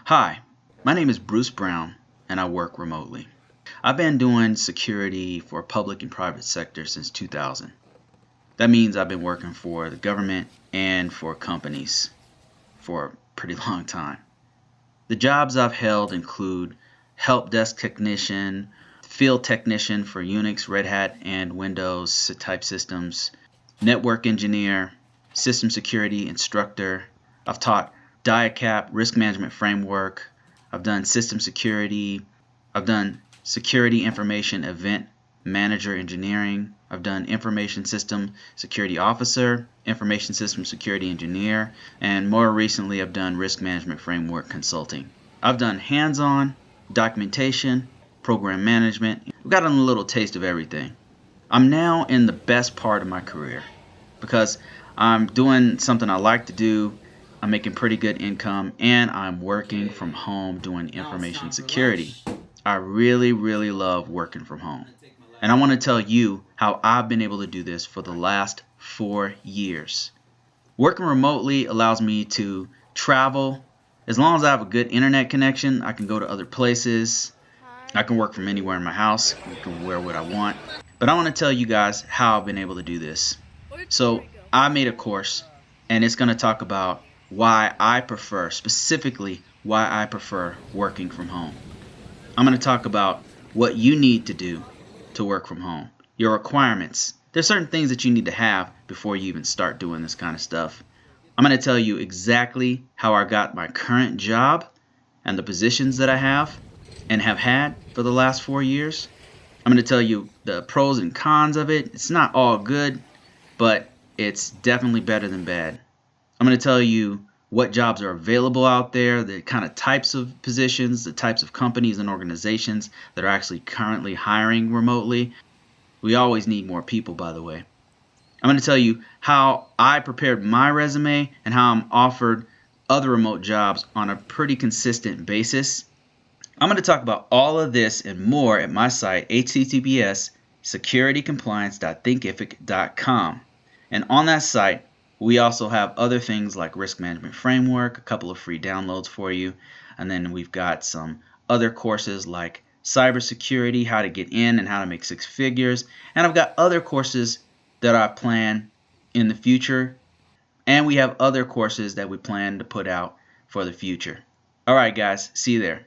Hi, my name is Bruce Brown and I work remotely. I've been doing security for public and private sector since 2000. That means I've been working for the government and for companies for a pretty long time. The jobs I've held include help desk technician, field technician for Unix, Red Hat, and Windows type systems, network engineer, system security instructor. I've taught DIACAP, risk management framework. I've done system security. I've done security information event manager engineering. I've done information system security officer, information system security engineer, and more recently I've done risk management framework consulting. I've done hands-on, documentation, program management. I've gotten a little taste of everything. I'm now in the best part of my career because I'm doing something I like to do. I'm making pretty good income and I'm working from home doing information security. I really love working from home. And I want to tell you how I've been able to do this for the last 4 years. Working remotely allows me to travel. As long as I have a good internet connection, I can go to other places. I can work from anywhere in my house. I can wear what I want. But I want to tell you guys how I've been able to do this. So I made a course and it's going to talk about why I prefer, specifically why I prefer working from home. I'm going to talk about what you need to do to work from home, your requirements. There's certain things that you need to have before you even start doing this kind of stuff. I'm going to tell you exactly how I got my current job and the positions that I have and have had for the last 4 years. I'm going to tell you the pros and cons of it. It's not all good, but it's definitely better than bad. I'm going to tell you what jobs are available out there, the kind of types of positions, the types of companies and organizations that are actually currently hiring remotely. We always need more people, by the way. I'm going to tell you how I prepared my resume and how I'm offered other remote jobs on a pretty consistent basis. I'm going to talk about all of this and more at my site, https://securitycompliance.thinkific.com. And on that site, we also have other things like risk management framework, a couple of free downloads for you, and then we've got some other courses like cybersecurity, how to get in and how to make 6 figures, and I've got other courses that I plan in the future, and we have other courses that we plan to put out for the future. All right, guys, see you there.